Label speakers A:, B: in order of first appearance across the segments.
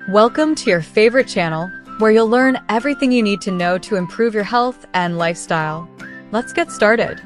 A: Welcome to your favorite channel, where you'll learn everything you need to know to improve your health and lifestyle. Let's get started.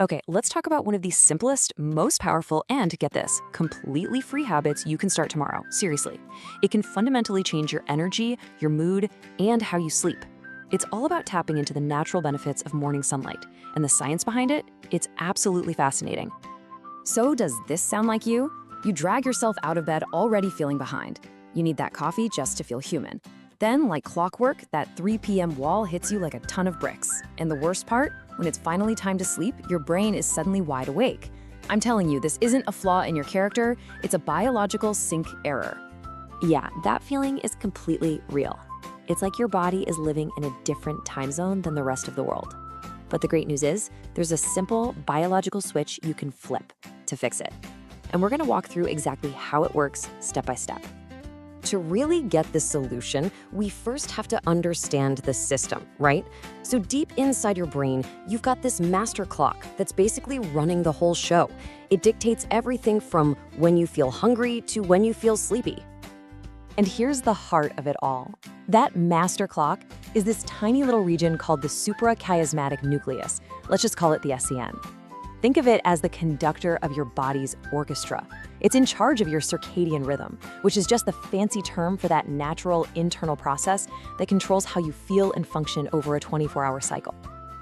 B: Okay, let's talk about one of the simplest, most powerful, and get this, completely free habits you can start tomorrow. Seriously. It can fundamentally change your energy, your mood, and how you sleep. It's all about tapping into the natural benefits of morning sunlight, and the science behind it, it's absolutely fascinating. So does this sound like you? You drag yourself out of bed already feeling behind. You need that coffee just to feel human. Then, like clockwork, that 3 p.m. wall hits you like a ton of bricks. And the worst part? When it's finally time to sleep, your brain is suddenly wide awake. I'm telling you, this isn't a flaw in your character, it's a biological sync error. Yeah, that feeling is completely real. It's like your body is living in a different time zone than the rest of the world. But the great news is, there's a simple biological switch you can flip to fix it. And we're gonna walk through exactly how it works step by step. To really get this solution, we first have to understand the system, right? So deep inside your brain, you've got this master clock that's basically running the whole show. It dictates everything from when you feel hungry to when you feel sleepy. And here's the heart of it all. That master clock is this tiny little region called the suprachiasmatic nucleus. Let's just call it the SCN. Think of it as the conductor of your body's orchestra. It's in charge of your circadian rhythm, which is just the fancy term for that natural internal process that controls how you feel and function over a 24-hour cycle.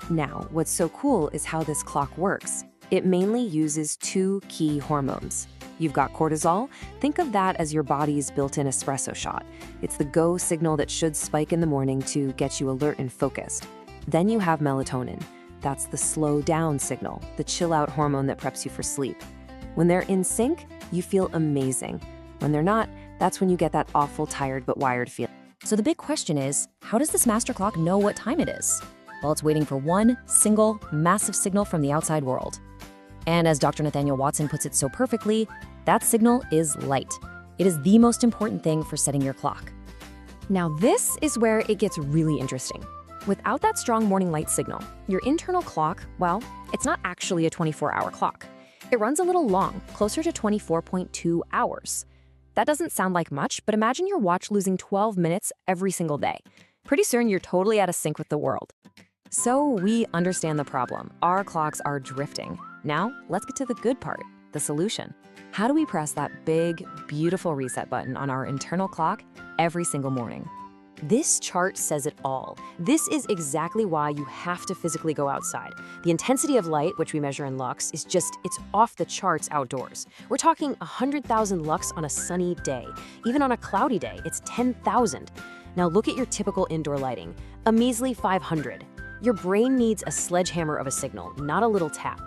B: Now, what's so cool is how this clock works. It mainly uses two key hormones. You've got cortisol. Think of that as your body's built-in espresso shot. It's the go signal that should spike in the morning to get you alert and focused. Then you have melatonin. That's the slow down signal, the chill out hormone that preps you for sleep. When they're in sync, you feel amazing. When they're not, that's when you get that awful tired but wired feeling. So the big question is, how does this master clock know what time it is? Well, it's waiting for one single, massive signal from the outside world. And as Dr. Nathaniel Watson puts it so perfectly, that signal is light. It is the most important thing for setting your clock. Now this is where it gets really interesting. Without that strong morning light signal, your internal clock, well, it's not actually a 24-hour clock. It runs a little long, closer to 24.2 hours. That doesn't sound like much, but imagine your watch losing 12 minutes every single day. Pretty soon you're totally out of sync with the world. So we understand the problem. Our clocks are drifting. Now, let's get to the good part, the solution. How do we press that big, beautiful reset button on our internal clock every single morning? This chart says it all. This is exactly why you have to physically go outside. The intensity of light, which we measure in lux, it's off the charts outdoors. We're talking 100,000 lux on a sunny day. Even on a cloudy day, it's 10,000. Now look at your typical indoor lighting, a measly 500. Your brain needs a sledgehammer of a signal, not a little tap.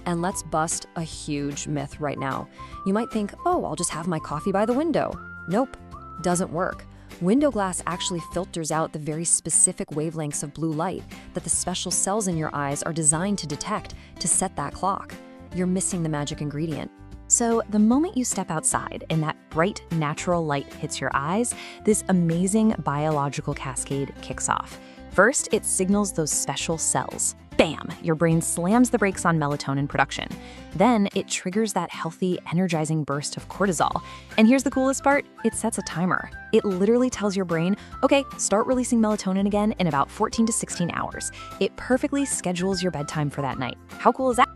B: And let's bust a huge myth right now. You might think, oh, I'll just have my coffee by the window. Nope, doesn't work. Window glass actually filters out the very specific wavelengths of blue light that the special cells in your eyes are designed to detect to set that clock. You're missing the magic ingredient. So the moment you step outside and that bright, natural light hits your eyes, this amazing biological cascade kicks off. First, it signals those special cells. Bam! Your brain slams the brakes on melatonin production. Then it triggers that healthy, energizing burst of cortisol. And here's the coolest part, it sets a timer. It literally tells your brain, okay, start releasing melatonin again in about 14 to 16 hours. It perfectly schedules your bedtime for that night. How cool is that?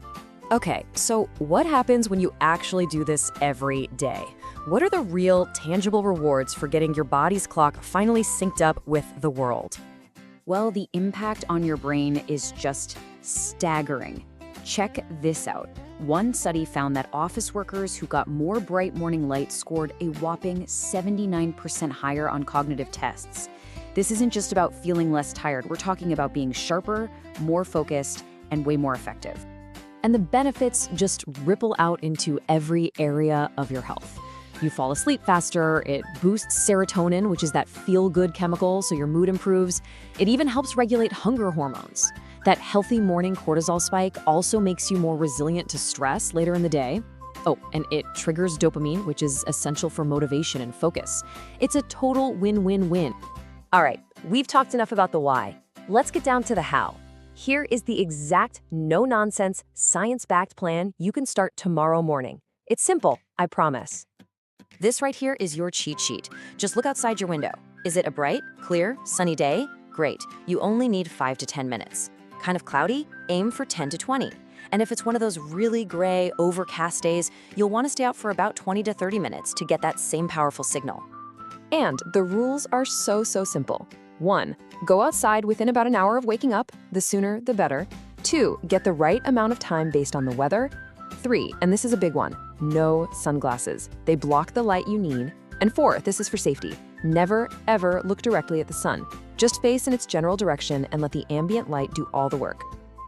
B: Okay, so what happens when you actually do this every day? What are the real, tangible rewards for getting your body's clock finally synced up with the world? Well, the impact on your brain is just staggering. Check this out. One study found that office workers who got more bright morning light scored a whopping 79% higher on cognitive tests. This isn't just about feeling less tired. We're talking about being sharper, more focused, and way more effective. And the benefits just ripple out into every area of your health. You fall asleep faster, it boosts serotonin, which is that feel-good chemical, so your mood improves. It even helps regulate hunger hormones. That healthy morning cortisol spike also makes you more resilient to stress later in the day. Oh, and it triggers dopamine, which is essential for motivation and focus. It's a total win-win-win. All right, we've talked enough about the why. Let's get down to the how. Here is the exact, no-nonsense, science-backed plan you can start tomorrow morning. It's simple, I promise. This right here is your cheat sheet. Just look outside your window. Is it a bright, clear, sunny day? Great. You only need 5 to 10 minutes. Kind of cloudy? Aim for 10 to 20. And if it's one of those really gray, overcast days, you'll want to stay out for about 20 to 30 minutes to get that same powerful signal. And the rules are so simple. 1. Go outside within about an hour of waking up. The sooner, the better. 2. Get the right amount of time based on the weather. 3, and this is a big one, no sunglasses. They block the light you need. And 4, this is for safety. Never, ever look directly at the sun. Just face in its general direction and let the ambient light do all the work.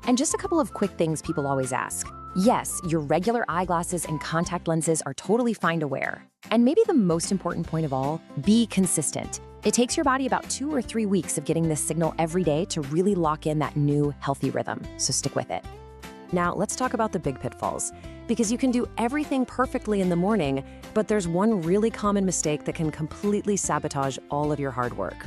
B: And just a couple of quick things people always ask. Yes, your regular eyeglasses and contact lenses are totally fine to wear. And maybe the most important point of all, be consistent. It takes your body about 2 or 3 weeks of getting this signal every day to really lock in that new, healthy rhythm, so stick with it. Now, let's talk about the big pitfalls. Because you can do everything perfectly in the morning, but there's one really common mistake that can completely sabotage all of your hard work.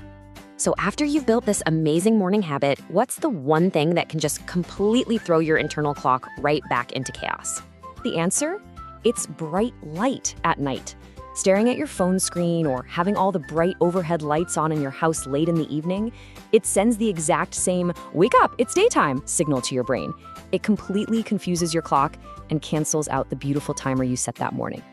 B: So after you've built this amazing morning habit, what's the one thing that can just completely throw your internal clock right back into chaos? The answer? It's bright light at night. Staring at your phone screen or having all the bright overhead lights on in your house late in the evening, it sends the exact same "wake up, it's daytime" signal to your brain. It completely confuses your clock and cancels out the beautiful timer you set that morning.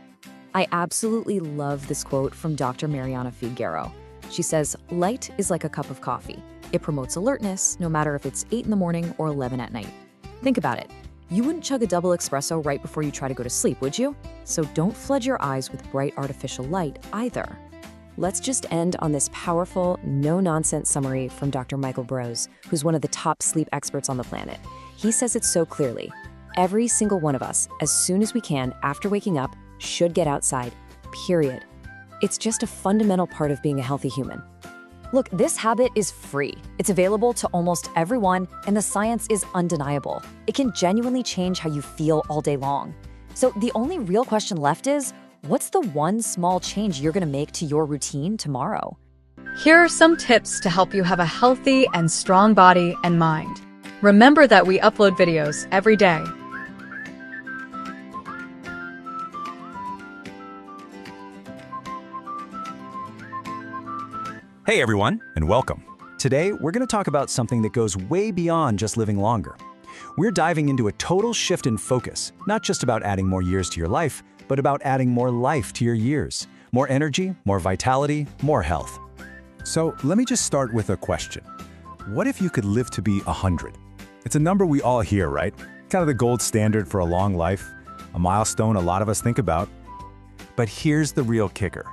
B: I absolutely love this quote from Dr. Mariana Figueroa. She says, "Light is like a cup of coffee. It promotes alertness, no matter if it's 8 in the morning or 11 at night." Think about it. You wouldn't chug a double espresso right before you try to go to sleep, would you? So don't flood your eyes with bright artificial light either. Let's just end on this powerful, no-nonsense summary from Dr. Michael Bros, who's one of the top sleep experts on the planet. He says it so clearly. Every single one of us, as soon as we can after waking up, should get outside, period. It's just a fundamental part of being a healthy human. Look, this habit is free. It's available to almost everyone, and the science is undeniable. It can genuinely change how you feel all day long. So the only real question left is, what's the one small change you're gonna make to your routine tomorrow?
A: Here are some tips to help you have a healthy and strong body and mind. Remember that we upload videos every day.
C: Hey everyone, and welcome. Today, we're going to talk about something that goes way beyond just living longer. We're diving into a total shift in focus, not just about adding more years to your life, but about adding more life to your years. More energy, more vitality, more health.
D: So let me just start with a question. What if you could live to be 100? It's a number we all hear, right? Kind of the gold standard for a long life, a milestone a lot of us think about. But here's the real kicker.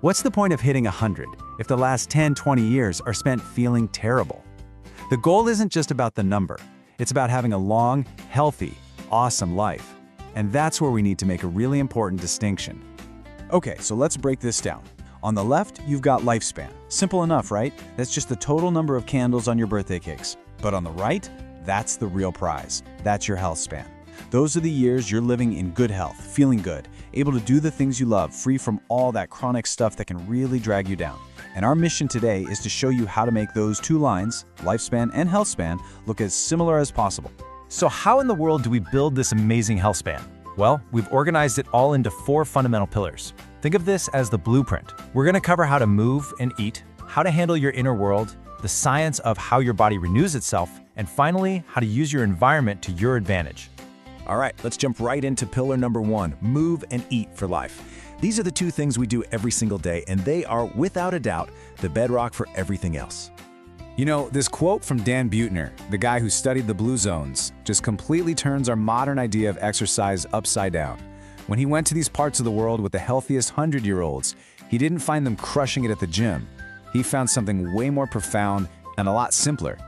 D: What's the point of hitting 100 if the last 10, 20 years are spent feeling terrible? The goal isn't just about the number. It's about having a long, healthy, awesome life. And that's where we need to make a really important distinction.
E: Okay, so let's break this down. On the left, you've got lifespan. Simple enough, right? That's just the total number of candles on your birthday cakes. But on the right, that's the real prize. That's your health span. Those are the years you're living in good health, feeling good, able to do the things you love, free from all that chronic stuff that can really drag you down. And our mission today is to show you how to make those two lines, lifespan and health span, look as similar as possible.
C: So how in the world do we build this amazing health span? Well, we've organized it all into 4 fundamental pillars. Think of this as the blueprint. We're going to cover how to move and eat, how to handle your inner world, the science of how your body renews itself, and finally, how to use your environment to your advantage.
E: All right, let's jump right into pillar number 1, move and eat for life. These are the 2 things we do every single day, and they are, without a doubt, the bedrock for everything else.
D: You know, this quote from Dan Buettner, the guy who studied the blue zones, just completely turns our modern idea of exercise upside down. When he went to these parts of the world with the healthiest 100-year-olds, he didn't find them crushing it at the gym. He found something way more profound and a lot simpler.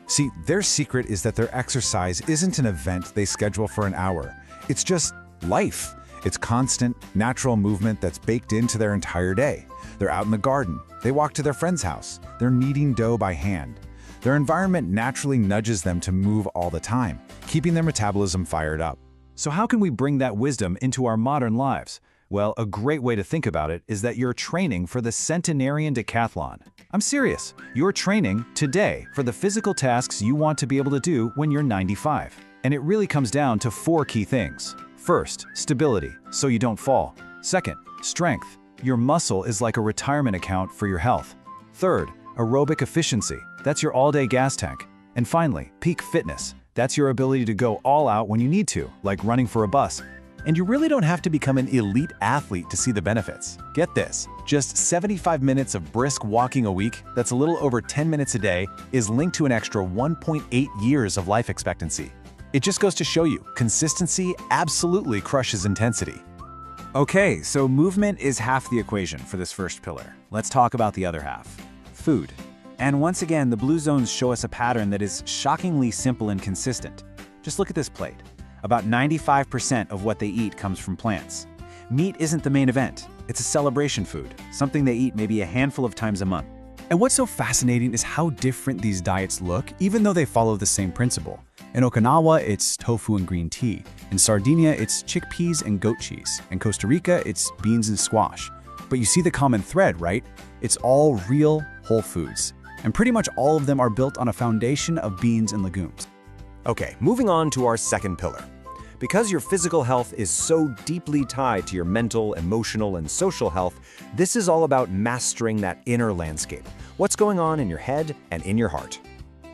D: See, their secret is that their exercise isn't an event they schedule for an hour. It's just life. It's constant, natural movement that's baked into their entire day. They're out in the garden. They walk to their friend's house. They're kneading dough by hand. Their environment naturally nudges them to move all the time, keeping their metabolism fired up.
E: So how can we bring that wisdom into our modern lives?
C: Well, a great way to think about it is that you're training for the centenarian decathlon. I'm serious. You're training today for the physical tasks you want to be able to do when you're 95. And it really comes down to 4 key things. First, stability, so you don't fall. Second, strength. Your muscle is like a retirement account for your health. Third, aerobic efficiency. That's your all-day gas tank. And finally, peak fitness. That's your ability to go all out when you need to, like running for a bus.
E: And you really don't have to become an elite athlete to see the benefits. Get this, just 75 minutes of brisk walking a week, that's a little over 10 minutes a day, is linked to an extra 1.8 years of life expectancy. It just goes to show you, consistency absolutely crushes intensity. Okay, so movement is half the equation for this first pillar. Let's talk about the other half, food. And once again, the blue zones show us a pattern that is shockingly simple and consistent. Just look at this plate. About 95% of what they eat comes from plants. Meat isn't the main event. It's a celebration food, something they eat maybe a handful of times a month. And what's so fascinating is how different these diets look, even though they follow the same principle. In Okinawa, it's tofu and green tea. In Sardinia, it's chickpeas and goat cheese. In Costa Rica, it's beans and squash. But you see the common thread, right? It's all real, whole foods. And pretty much all of them are built on a foundation of beans and legumes.
F: Okay, moving on to our second pillar. Because your physical health is so deeply tied to your mental, emotional, and social health, this is all about mastering that inner landscape. What's going on in your head and in your heart?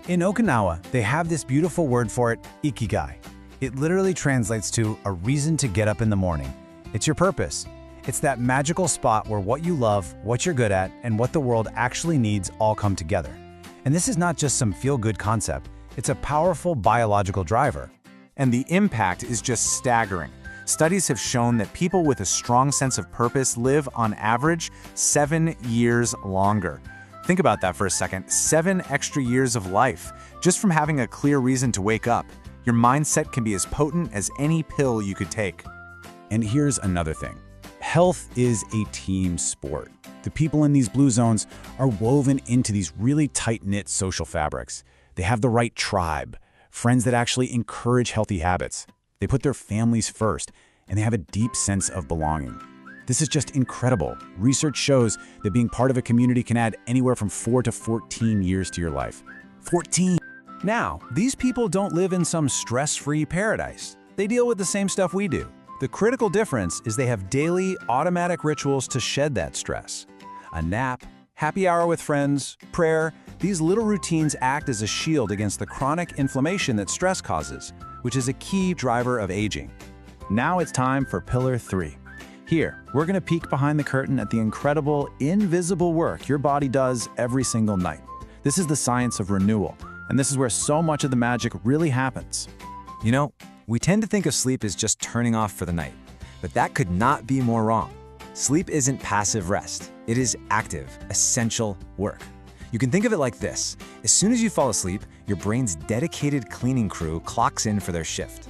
E: In Okinawa, they have this beautiful word for it, ikigai. It literally translates to a reason to get up in the morning. It's your purpose. It's that magical spot where what you love, what you're good at, and what the world actually needs all come together. And this is not just some feel-good concept. It's a powerful biological driver. And the impact is just staggering. Studies have shown that people with a strong sense of purpose live, on average, 7 years longer. Think about that for a second. 7 extra years of life, just from having a clear reason to wake up. Your mindset can be as potent as any pill you could take. And here's another thing. Health is a team sport. The people in these blue zones are woven into these really tight-knit social fabrics. They have the right tribe, friends that actually encourage healthy habits. They put their families first, and they have a deep sense of belonging. This is just incredible. Research shows that being part of a community can add anywhere from 4 to 14 years to your life. 14! Now, these people don't live in some stress-free paradise. They deal with the same stuff we do. The critical difference is they have daily, automatic rituals to shed that stress. A nap, happy hour with friends, prayer. These little routines act as a shield against the chronic inflammation that stress causes, which is a key driver of aging. Now it's time for Pillar 3. Here, we're going to peek behind the curtain at the incredible, invisible work your body does every single night. This is the science of renewal, and this is where so much of the magic really happens.
F: You know, we tend to think of sleep as just turning off for the night, but that could not be more wrong. Sleep isn't passive rest. It is active, essential work. You can think of it like this. As soon as you fall asleep, your brain's dedicated cleaning crew clocks in for their shift.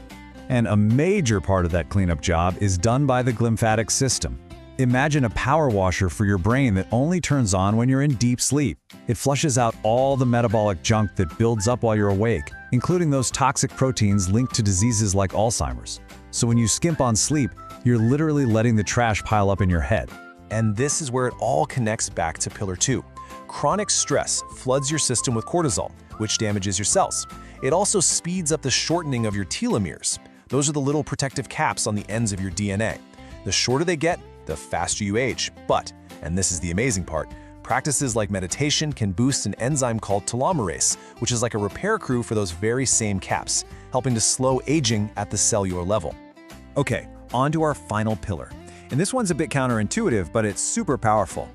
C: And a major part of that cleanup job is done by the glymphatic system. Imagine a power washer for your brain that only turns on when you're in deep sleep. It flushes out all the metabolic junk that builds up while you're awake, including those toxic proteins linked to diseases like Alzheimer's. So when you skimp on sleep, you're literally letting the trash pile up in your head.
F: And this is where it all connects back to Pillar 2. Chronic stress floods your system with cortisol, which damages your cells. It also speeds up the shortening of your telomeres. Those are the little protective caps on the ends of your DNA. The shorter they get, the faster you age. But, and this is the amazing part, practices like meditation can boost an enzyme called telomerase, which is like a repair crew for those very same caps, helping to slow aging at the cellular level.
C: Okay, on to our final pillar. And this one's a bit counterintuitive, but it's super powerful.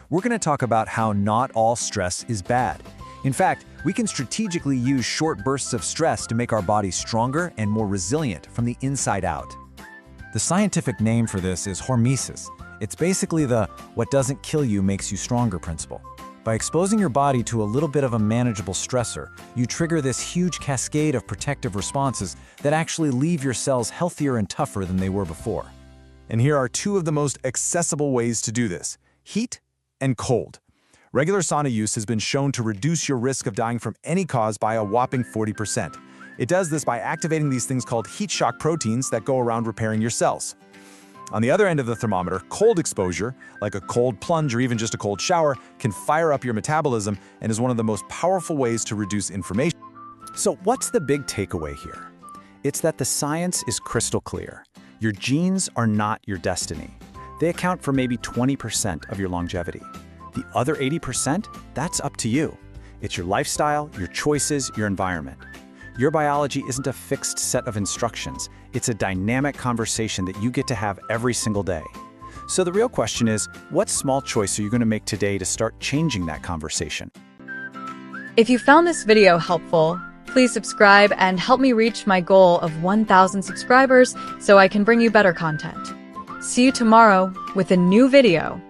C: We're going to talk about how not all stress is bad. In fact, we can strategically use short bursts of stress to make our bodies stronger and more resilient from the inside out. The scientific name for this is hormesis. It's basically the "what doesn't kill you makes you stronger" principle. By exposing your body to a little bit of a manageable stressor, you trigger this huge cascade of protective responses that actually leave your cells healthier and tougher than they were before.
F: And here are 2 of the most accessible ways to do this: heat and cold. Regular sauna use has been shown to reduce your risk of dying from any cause by a whopping 40%. It does this by activating these things called heat shock proteins that go around repairing your cells. On the other end of the thermometer, cold exposure, like a cold plunge or even just a cold shower, can fire up your metabolism and is one of the most powerful ways to reduce inflammation.
E: So what's the big takeaway here? It's that the science is crystal clear. Your genes are not your destiny. They account for maybe 20% of your longevity. The other 80%, that's up to you. It's your lifestyle, your choices, your environment. Your biology isn't a fixed set of instructions. It's a dynamic conversation that you get to have every single day. So the real question is, what small choice are you going to make today to start changing that conversation?
A: If you found this video helpful, please subscribe and help me reach my goal of 1,000 subscribers so I can bring you better content. See you tomorrow with a new video.